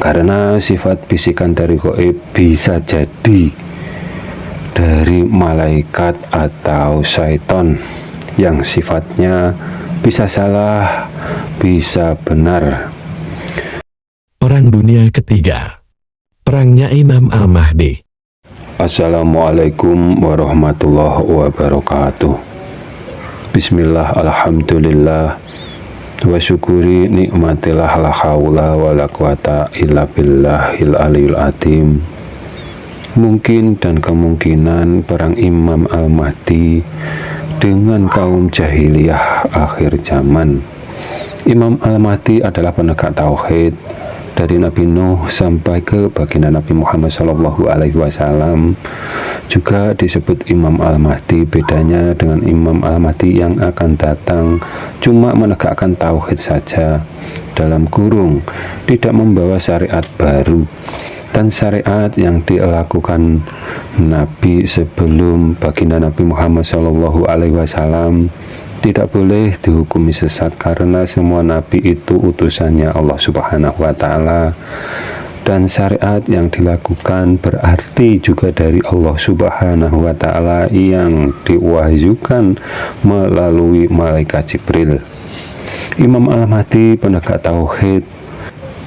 Karena sifat bisikan dari gaib bisa jadi dari malaikat atau syaiton yang sifatnya bisa salah, bisa benar. Perang Dunia Ketiga, perangnya Imam Al-Mahdi. Assalamualaikum warahmatullahi wabarakatuh. Bismillah, alhamdulillah, wa syukuri nikmatillah, la haula wa la quwata illa billahil aliyul azim. Mungkin dan kemungkinan perang Imam Al-Mahdi dengan kaum jahiliyah akhir zaman. Imam Al-Mahdi adalah penegak tauhid dari Nabi Nuh sampai ke baginda Nabi Muhammad SAW. Juga disebut Imam Al-Mahdi. Bedanya dengan Imam Al-Mahdi yang akan datang cuma menegakkan tauhid saja, dalam kurung tidak membawa syariat baru. Dan syariat yang dilakukan Nabi sebelum baginda Nabi Muhammad SAW tidak boleh dihukumi sesat, karena semua Nabi itu utusannya Allah Subhanahu wa Ta'ala. Dan syariat yang dilakukan berarti juga dari Allah Subhanahu wa Ta'ala yang diwahyukan melalui malaikat Jibril. Imam Al-Mahdi penegak tauhid.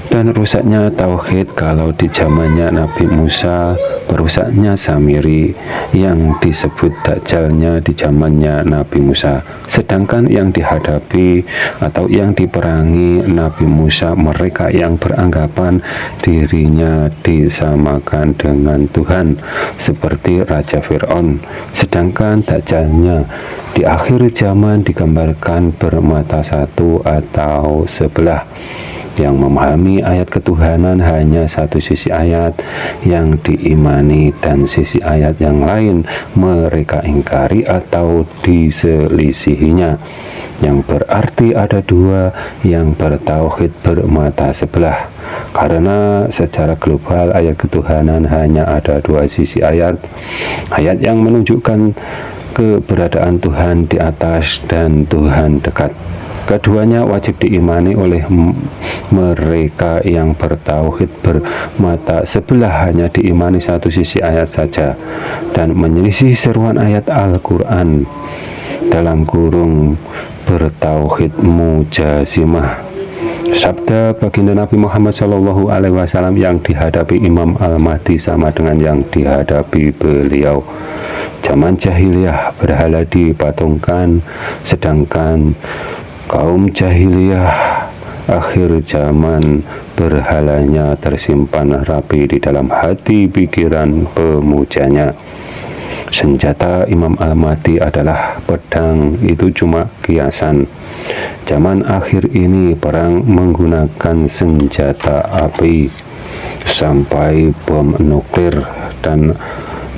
Dan rusaknya tauhid kalau di zamannya Nabi Musa, rusaknya Samiri yang disebut Dajjalnya di zamannya Nabi Musa. Sedangkan yang dihadapi atau yang diperangi Nabi Musa, mereka yang beranggapan dirinya disamakan dengan Tuhan, seperti Raja Fir'aun. Sedangkan Dajjalnya di akhir zaman digambarkan bermata satu atau sebelah, yang memahami ayat ketuhanan hanya satu sisi ayat yang diimani, dan sisi ayat yang lain mereka ingkari atau diselisihinya, yang berarti ada dua yang bertauhid bermata sebelah. Karena secara global ayat ketuhanan hanya ada dua sisi ayat, ayat yang menunjukkan keberadaan Tuhan di atas dan Tuhan dekat. Keduanya wajib diimani oleh mereka yang bertauhid bermata sebelah, hanya diimani satu sisi ayat saja dan menyelisih seruan ayat Al-Quran, dalam kurung bertauhid mujasimah. Sabda baginda Nabi Muhammad SAW yang dihadapi Imam Al-Mahdi sama dengan yang dihadapi beliau. Zaman jahiliyah berhala dipatungkan, sedangkan kaum jahiliyah akhir zaman berhalanya tersimpan rapi di dalam hati pikiran pemujanya. Senjata Imam Al-Mahdi adalah pedang, itu cuma kiasan. Zaman akhir ini perang menggunakan senjata api sampai bom nuklir dan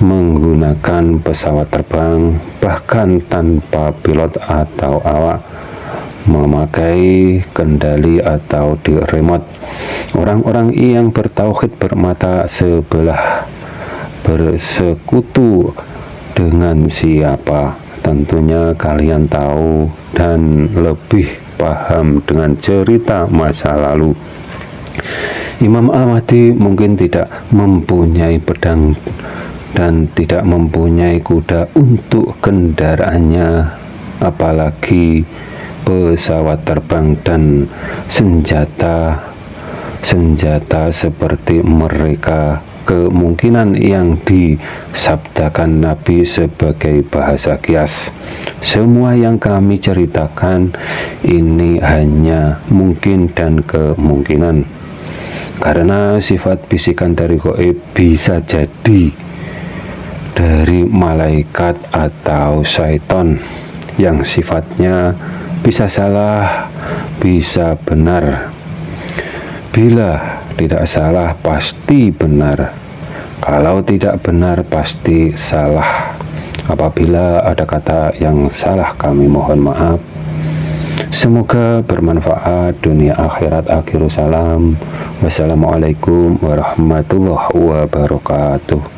menggunakan pesawat terbang, bahkan tanpa pilot atau awak, memakai kendali atau di remote. Orang-orang yang bertauhid bermata sebelah bersekutu dengan siapa? Tentunya kalian tahu dan lebih paham dengan cerita masa lalu. Imam Al-Mahdi mungkin tidak mempunyai pedang dan tidak mempunyai kuda untuk kendaraannya, apalagi pesawat terbang dan senjata seperti mereka. Kemungkinan yang disabdakan Nabi sebagai bahasa kias. Semua yang kami ceritakan ini hanya mungkin dan kemungkinan, karena sifat bisikan dari gaib bisa jadi dari malaikat atau syaiton yang sifatnya bisa salah, bisa benar. Bila tidak salah pasti benar, kalau tidak benar pasti salah. Apabila ada kata yang salah kami mohon maaf. Semoga bermanfaat dunia akhirat. Akhirus salam. Wassalamualaikum warahmatullahi wabarakatuh.